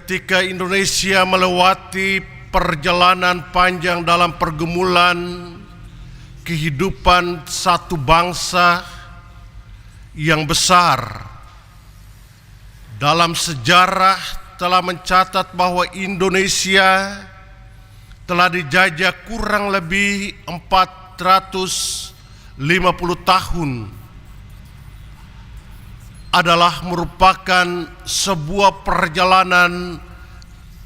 ketika Indonesia melewati perjalanan panjang dalam pergumulan kehidupan satu bangsa yang besar. Dalam sejarah telah mencatat bahwa Indonesia telah dijajah kurang lebih 450 tahun. Adalah merupakan sebuah perjalanan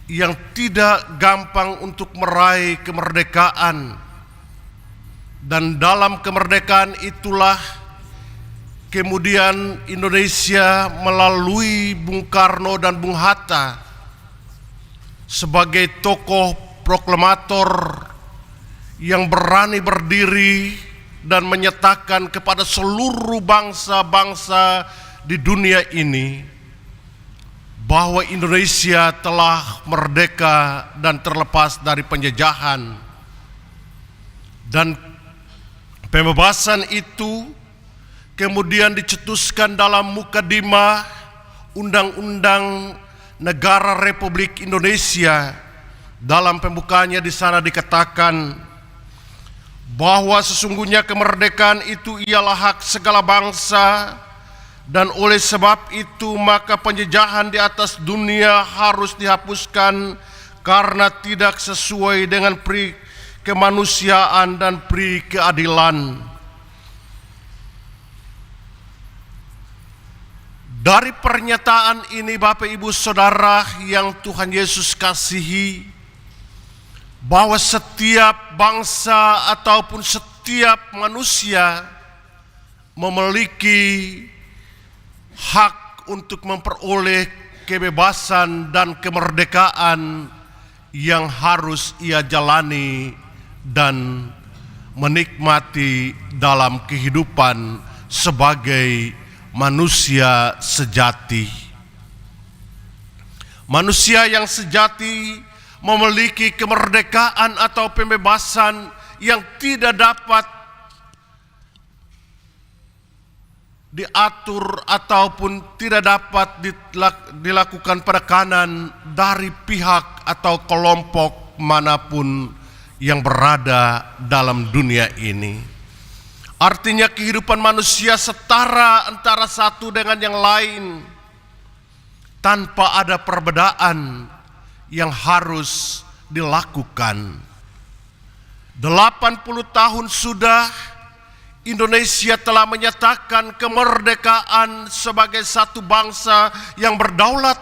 yang tidak gampang untuk meraih kemerdekaan. Dan dalam kemerdekaan itulah kemudian Indonesia melalui Bung Karno dan Bung Hatta sebagai tokoh proklamator yang berani berdiri dan menyatakan kepada seluruh bangsa-bangsa di dunia ini bahwa Indonesia telah merdeka dan terlepas dari penjajahan. Dan pembebasan itu kemudian dicetuskan dalam mukadimah Undang-Undang Negara Republik Indonesia. Dalam pembukaannya di sana dikatakan bahwa sesungguhnya kemerdekaan itu ialah hak segala bangsa, dan oleh sebab itu maka penjajahan di atas dunia harus dihapuskan karena tidak sesuai dengan pri kemanusiaan dan pri keadilan. Dari pernyataan ini Bapak Ibu Saudara yang Tuhan Yesus kasihi, bahwa setiap bangsa ataupun setiap manusia memiliki hak untuk memperoleh kebebasan dan kemerdekaan yang harus ia jalani dan menikmati dalam kehidupan sebagai manusia sejati. Manusia yang sejati memiliki kemerdekaan atau pembebasan yang tidak dapat diatur ataupun tidak dapat dilakukan penekanan dari pihak atau kelompok manapun yang berada dalam dunia ini. Artinya kehidupan manusia setara antara satu dengan yang lain tanpa ada perbedaan yang harus dilakukan. 80 tahun sudah Indonesia telah menyatakan kemerdekaan sebagai satu bangsa yang berdaulat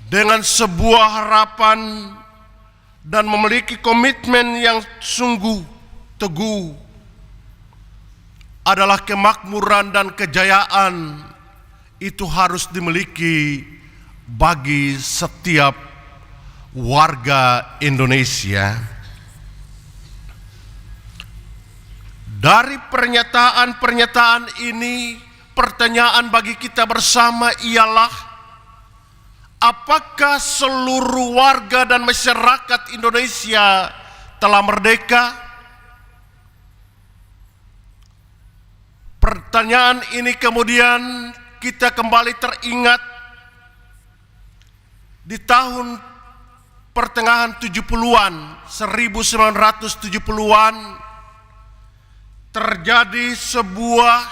dengan sebuah harapan dan memiliki komitmen yang sungguh teguh adalah kemakmuran dan kejayaan itu harus dimiliki bagi setiap warga Indonesia. Dari pernyataan-pernyataan ini, pertanyaan bagi kita bersama ialah, apakah seluruh warga dan masyarakat Indonesia telah merdeka? Pertanyaan ini kemudian kita kembali teringat di tahun pertengahan 70-an, 1970-an, terjadi sebuah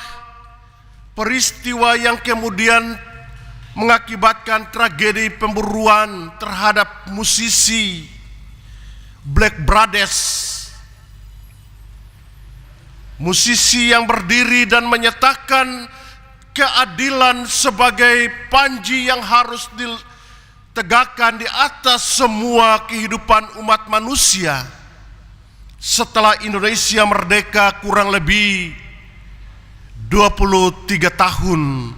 peristiwa yang kemudian mengakibatkan tragedi pemburuan terhadap musisi Black Brothers. Musisi yang berdiri dan menyatakan keadilan sebagai panji yang harus ditegakkan di atas semua kehidupan umat manusia. Setelah Indonesia merdeka kurang lebih 23 tahun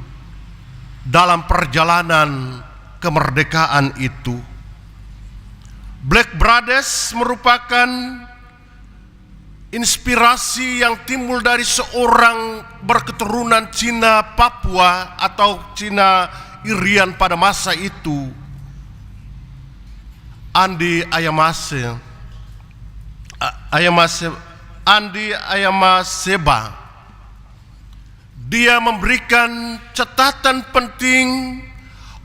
dalam perjalanan kemerdekaan itu, Black Brothers merupakan inspirasi yang timbul dari seorang berketurunan Cina Papua atau Cina Irian pada masa itu, Andi Ayamaseba, dia memberikan catatan penting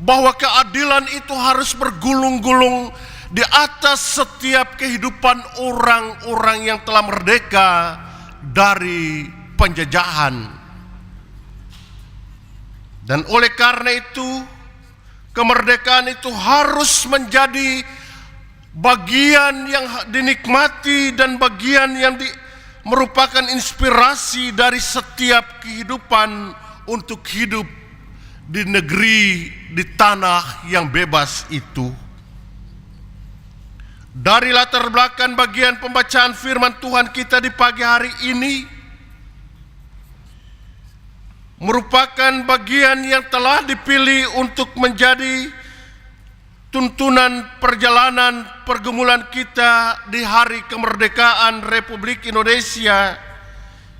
bahwa keadilan itu harus bergulung-gulung di atas setiap kehidupan orang-orang yang telah merdeka dari penjajahan. Dan oleh karena itu, kemerdekaan itu harus menjadi bagian yang dinikmati dan bagian yang merupakan inspirasi dari setiap kehidupan untuk hidup di negeri, di tanah yang bebas itu. Dari latar belakang bagian pembacaan firman Tuhan kita di pagi hari ini merupakan bagian yang telah dipilih untuk menjadi tuntunan perjalanan pergumulan kita di hari kemerdekaan Republik Indonesia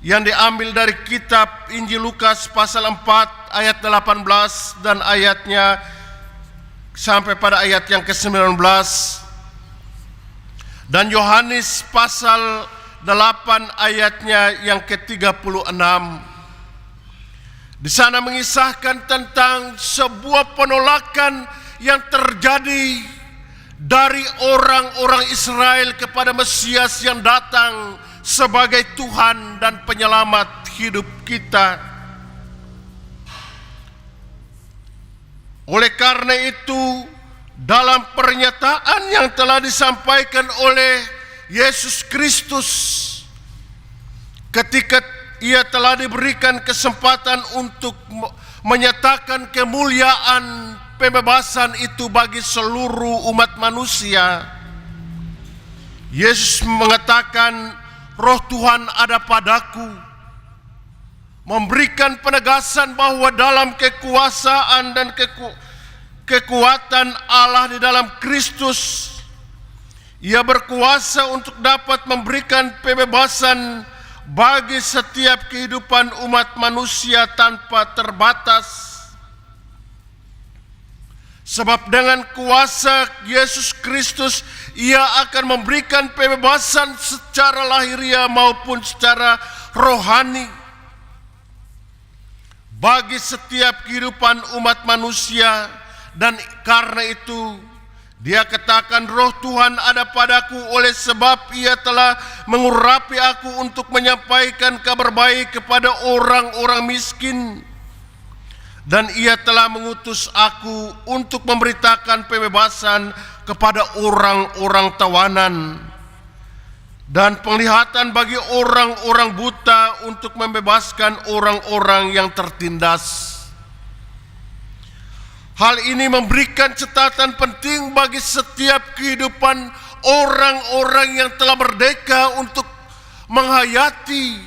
yang diambil dari kitab Injil Lukas pasal 4 ayat 18 dan ayatnya sampai pada ayat yang ke-19, dan Yohanes pasal 8 ayatnya yang ke-36. Di sana mengisahkan tentang sebuah penolakan yang terjadi dari orang-orang Israel kepada Mesias yang datang sebagai Tuhan dan penyelamat hidup kita. Oleh karena itu, dalam pernyataan yang telah disampaikan oleh Yesus Kristus ketika ia telah diberikan kesempatan untuk menyatakan kemuliaan pembebasan itu bagi seluruh umat manusia, Yesus mengatakan, Roh Tuhan ada padaku, memberikan penegasan bahwa dalam kekuasaan dan kekuatan Allah di dalam Kristus, Ia berkuasa untuk dapat memberikan pembebasan bagi setiap kehidupan umat manusia tanpa terbatas. Sebab dengan kuasa Yesus Kristus, Ia akan memberikan pembebasan secara lahiriah maupun secara rohani bagi setiap kehidupan umat manusia. Dan karena itu Dia katakan, Roh Tuhan ada padaku, oleh sebab Ia telah mengurapi aku untuk menyampaikan kabar baik kepada orang-orang miskin. Dan Ia telah mengutus aku untuk memberitakan pembebasan kepada orang-orang tawanan dan penglihatan bagi orang-orang buta, untuk membebaskan orang-orang yang tertindas. Hal ini memberikan catatan penting bagi setiap kehidupan orang-orang yang telah merdeka untuk menghayati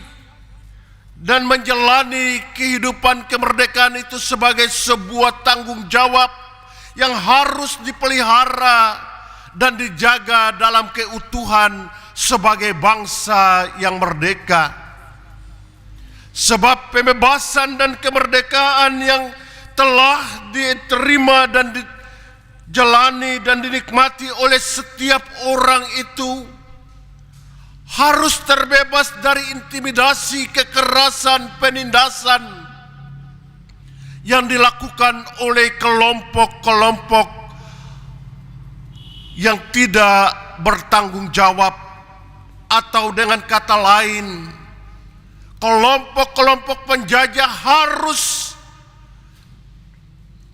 dan menjalani kehidupan kemerdekaan itu sebagai sebuah tanggung jawab yang harus dipelihara dan dijaga dalam keutuhan sebagai bangsa yang merdeka. Sebab pembebasan dan kemerdekaan yang telah diterima dan dijalani dan dinikmati oleh setiap orang itu harus terbebas dari intimidasi, kekerasan, penindasan yang dilakukan oleh kelompok-kelompok yang tidak bertanggung jawab, atau dengan kata lain, kelompok-kelompok penjajah harus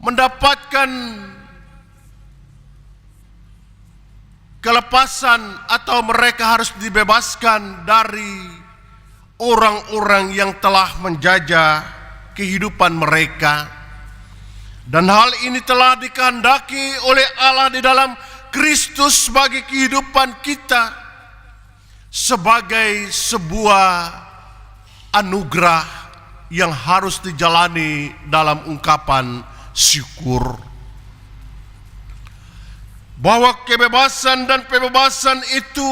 mendapatkan kelepasan, atau mereka harus dibebaskan dari orang-orang yang telah menjajah kehidupan mereka. Dan hal ini telah dikehendaki oleh Allah di dalam Kristus bagi kehidupan kita sebagai sebuah anugerah yang harus dijalani dalam ungkapan syukur. Bahwa kebebasan dan pembebasan itu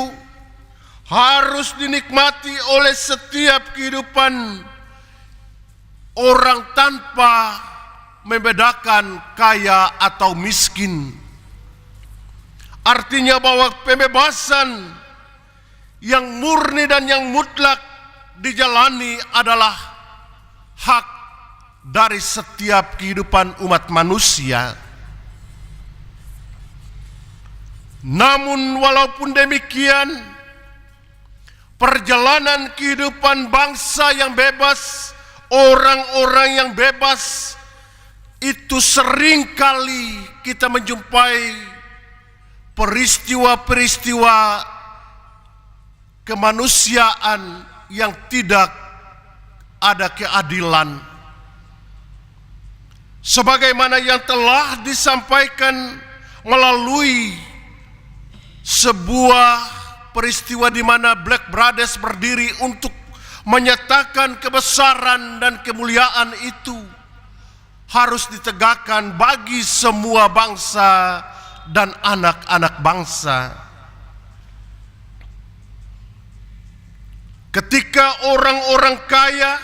harus dinikmati oleh setiap kehidupan orang tanpa membedakan kaya atau miskin. Artinya bahwa pembebasan yang murni dan yang mutlak dijalani adalah hak dari setiap kehidupan umat manusia. Namun walaupun demikian, perjalanan kehidupan bangsa yang bebas, orang-orang yang bebas, itu seringkali kita menjumpai peristiwa-peristiwa kemanusiaan yang tidak ada keadilan. Sebagaimana yang telah disampaikan melalui sebuah peristiwa di mana Black Brothers berdiri untuk menyatakan kebesaran dan kemuliaan itu harus ditegakkan bagi semua bangsa dan anak-anak bangsa. Ketika orang-orang kaya,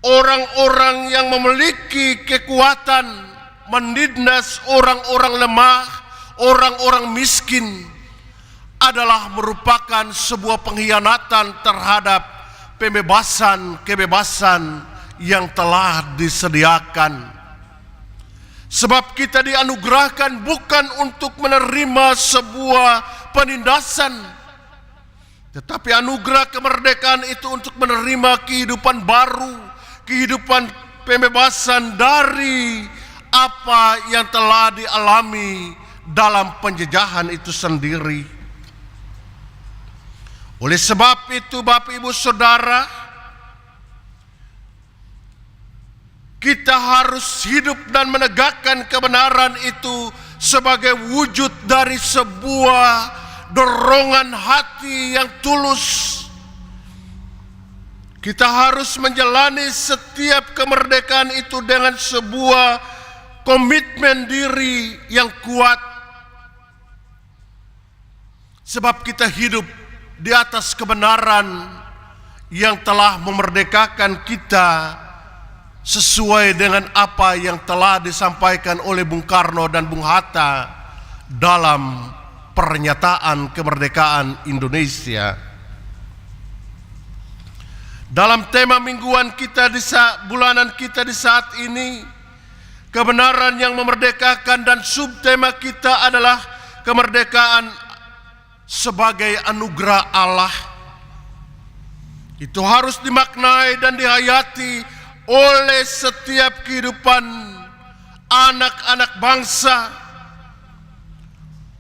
orang-orang yang memiliki kekuatan menindas orang-orang lemah, orang-orang miskin, adalah merupakan sebuah pengkhianatan terhadap kebebasan yang telah disediakan. Sebab kita dianugerahkan bukan untuk menerima sebuah penindasan, tetapi anugerah kemerdekaan itu untuk menerima kehidupan baru, kehidupan pembebasan dari apa yang telah dialami dalam penjajahan itu sendiri. Oleh sebab itu, Bapak Ibu Saudara, kita harus hidup dan menegakkan kebenaran itu sebagai wujud dari sebuah dorongan hati yang tulus. Kita harus menjalani setiap kemerdekaan itu dengan sebuah komitmen diri yang kuat. Sebab kita hidup di atas kebenaran yang telah memerdekakan kita sesuai dengan apa yang telah disampaikan oleh Bung Karno dan Bung Hatta dalam pernyataan kemerdekaan Indonesia. Dalam tema mingguan kita bulanan kita di saat ini, kebenaran yang memerdekakan, dan subtema kita adalah kemerdekaan sebagai anugerah Allah. Itu harus dimaknai dan dihayati oleh setiap kehidupan anak-anak bangsa,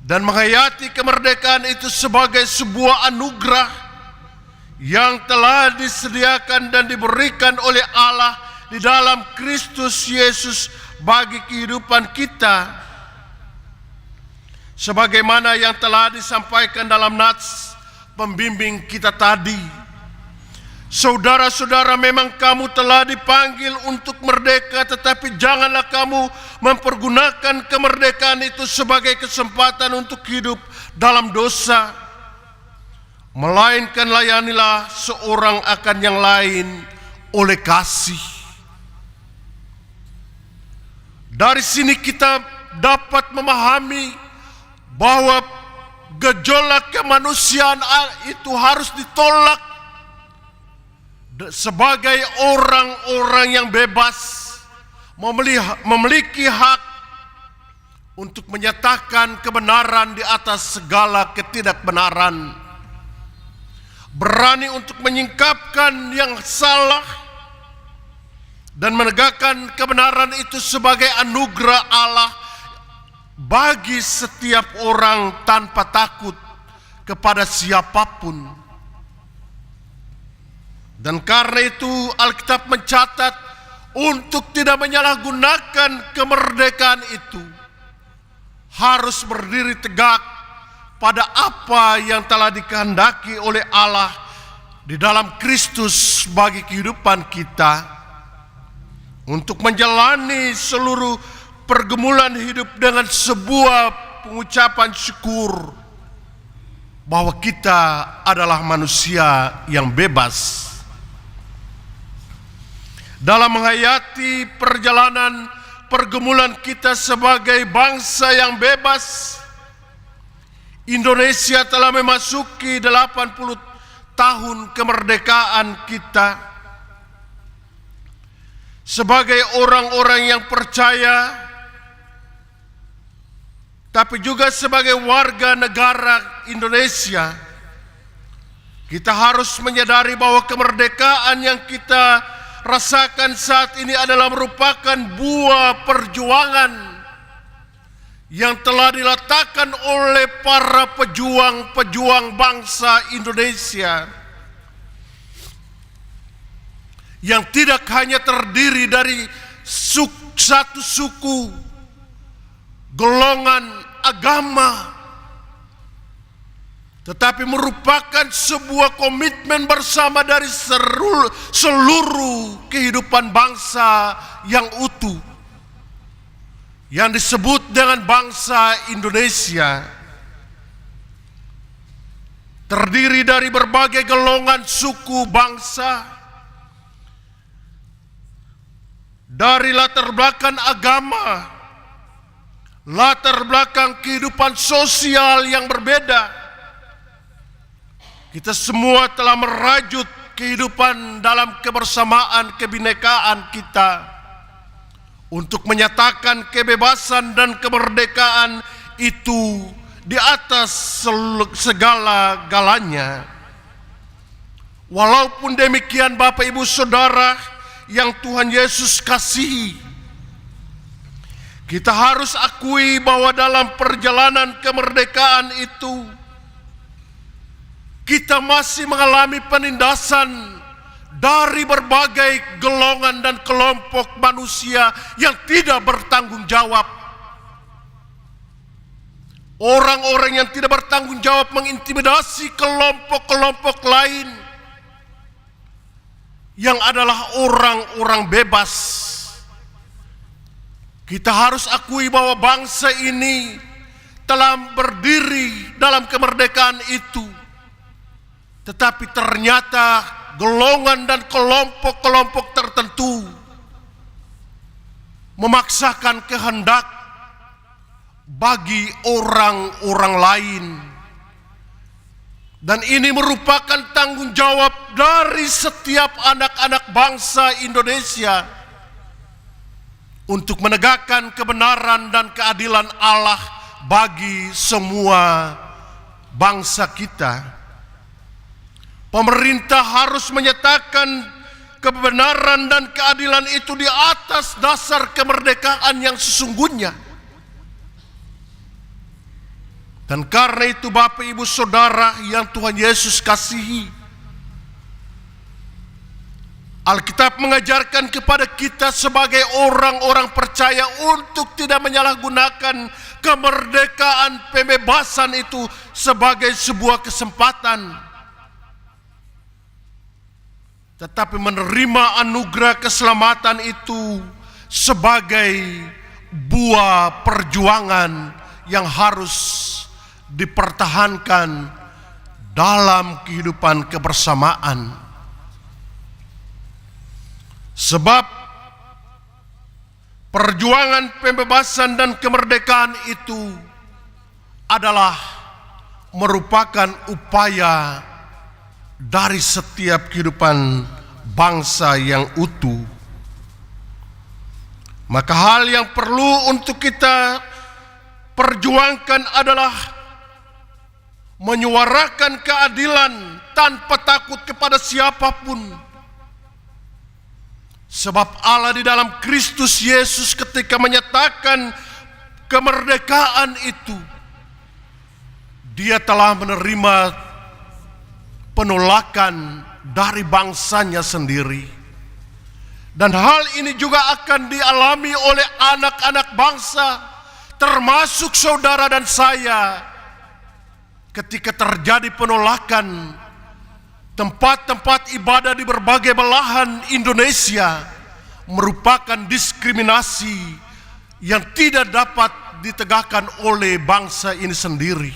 dan menghayati kemerdekaan itu sebagai sebuah anugerah yang telah disediakan dan diberikan oleh Allah di dalam Kristus Yesus bagi kehidupan kita. Sebagaimana yang telah disampaikan dalam nats pembimbing kita tadi, saudara-saudara, memang kamu telah dipanggil untuk merdeka, tetapi janganlah kamu mempergunakan kemerdekaan itu sebagai kesempatan untuk hidup dalam dosa, melainkan layanilah seorang akan yang lain oleh kasih. Dari sini kita dapat memahami bahwa gejolak kemanusiaan itu harus ditolak. Sebagai orang-orang yang bebas, memiliki hak untuk menyatakan kebenaran di atas segala ketidakbenaran, berani untuk menyingkapkan yang salah, dan menegakkan kebenaran itu sebagai anugerah Allah bagi setiap orang tanpa takut kepada siapapun. Dan karena itu Alkitab mencatat untuk tidak menyalahgunakan kemerdekaan itu, harus berdiri tegak pada apa yang telah dikehendaki oleh Allah di dalam Kristus bagi kehidupan kita, untuk menjalani seluruh pergumulan hidup dengan sebuah pengucapan syukur bahwa kita adalah manusia yang bebas. Dalam menghayati perjalanan pergumulan kita sebagai bangsa yang bebas, Indonesia telah memasuki 80 tahun kemerdekaan kita. sebagai orang-orang yang percaya, tapi juga sebagai warga negara Indonesia, kita harus menyadari bahwa kemerdekaan yang kita rasakan saat ini adalah merupakan buah perjuangan yang telah diletakkan oleh para pejuang-pejuang bangsa Indonesia, yang tidak hanya terdiri dari satu suku, golongan, agama, tetapi merupakan sebuah komitmen bersama dari seluruh kehidupan bangsa yang utuh, yang disebut dengan bangsa Indonesia, terdiri dari berbagai golongan suku bangsa, dari latar belakang agama, latar belakang kehidupan sosial yang berbeda. Kita semua telah merajut kehidupan dalam kebersamaan kebinekaan kita untuk menyatakan kebebasan dan kemerdekaan itu di atas segala-galanya. Walaupun demikian, Bapak Ibu Saudara yang Tuhan Yesus kasihi, kita harus akui bahwa dalam perjalanan kemerdekaan itu kita masih mengalami penindasan dari berbagai golongan dan kelompok manusia yang tidak bertanggung jawab. Orang-orang yang tidak bertanggung jawab mengintimidasi kelompok-kelompok lain yang adalah orang-orang bebas. Kita harus akui bahwa bangsa ini telah berdiri dalam kemerdekaan itu, tetapi ternyata golongan dan kelompok-kelompok tertentu memaksakan kehendak bagi orang-orang lain. Dan ini merupakan tanggung jawab dari setiap anak-anak bangsa Indonesia untuk menegakkan kebenaran dan keadilan Allah bagi semua bangsa kita. Pemerintah harus menyatakan kebenaran dan keadilan itu di atas dasar kemerdekaan yang sesungguhnya. Dan karena itu Bapak Ibu Saudara yang Tuhan Yesus kasihi, Alkitab mengajarkan kepada kita sebagai orang-orang percaya untuk tidak menyalahgunakan kemerdekaan pembebasan itu sebagai sebuah kesempatan, tetapi menerima anugerah keselamatan itu sebagai buah perjuangan yang harus dipertahankan dalam kehidupan kebersamaan. Sebab perjuangan pembebasan dan kemerdekaan itu adalah merupakan upaya dari setiap kehidupan bangsa yang utuh. Maka hal yang perlu untuk kita perjuangkan adalah menyuarakan keadilan tanpa takut kepada siapapun. Sebab Allah di dalam Kristus Yesus ketika menyatakan kemerdekaan itu, Dia telah menerima penolakan dari bangsanya sendiri. Dan hal ini juga akan dialami oleh anak-anak bangsa, termasuk saudara dan saya, ketika terjadi penolakan tempat-tempat ibadah di berbagai belahan Indonesia merupakan diskriminasi yang tidak dapat ditegakkan oleh bangsa ini sendiri.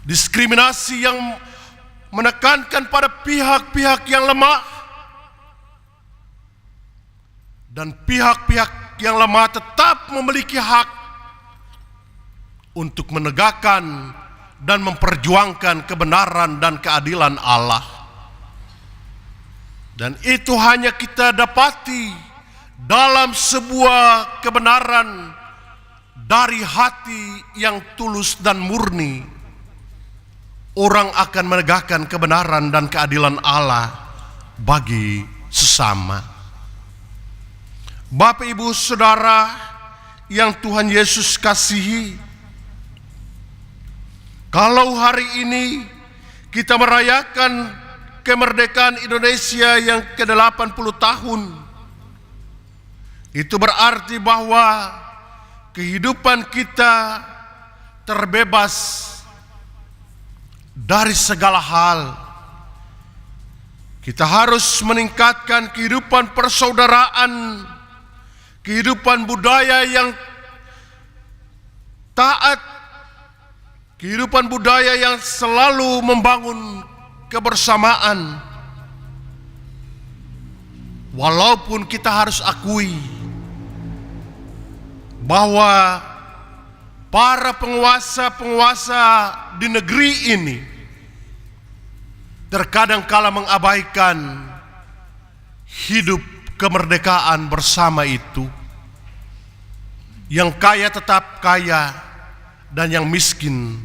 Diskriminasi yang menekankan pada pihak-pihak yang lemah, dan pihak-pihak yang lemah tetap memiliki hak untuk menegakkan dan memperjuangkan kebenaran dan keadilan Allah. Dan itu hanya kita dapati dalam sebuah kebenaran dari hati yang tulus dan murni. Orang akan menegakkan kebenaran dan keadilan Allah bagi sesama. Bapak, Ibu, Saudara yang Tuhan Yesus kasihi, kalau hari ini kita merayakan kemerdekaan Indonesia yang ke-80 tahun, itu berarti bahwa kehidupan kita terbebas dari segala hal. Kita harus meningkatkan kehidupan persaudaraan, kehidupan budaya yang taat, kehidupan budaya yang selalu membangun kebersamaan. Walaupun kita harus akui bahwa para penguasa-penguasa di negeri ini terkadang kala mengabaikan hidup kemerdekaan bersama itu. Yang kaya tetap kaya dan yang miskin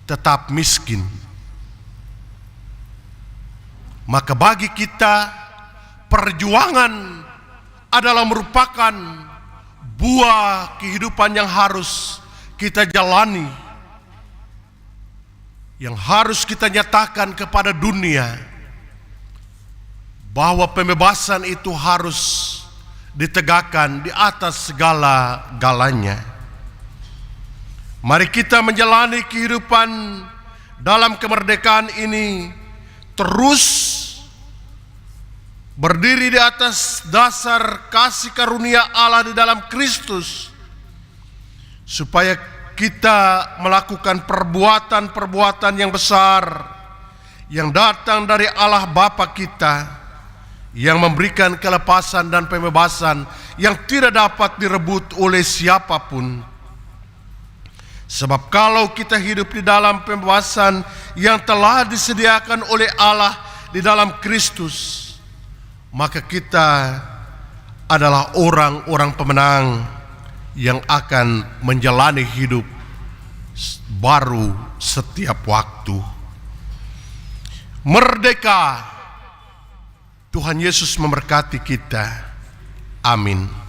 tetap miskin. Maka bagi kita perjuangan adalah merupakan buah kehidupan yang harus kita jalani, yang harus kita nyatakan kepada dunia bahwa pembebasan itu harus ditegakkan di atas segala-galanya. Mari kita menjalani kehidupan dalam kemerdekaan ini terus berdiri di atas dasar kasih karunia Allah di dalam Kristus, supaya kita melakukan perbuatan-perbuatan yang besar yang datang dari Allah Bapa kita, yang memberikan kelepasan dan pembebasan yang tidak dapat direbut oleh siapapun. Sebab kalau kita hidup di dalam pembebasan yang telah disediakan oleh Allah di dalam Kristus, maka kita adalah orang-orang pemenang yang akan menjalani hidup baru setiap waktu. Merdeka! Tuhan Yesus memberkati kita. Amin.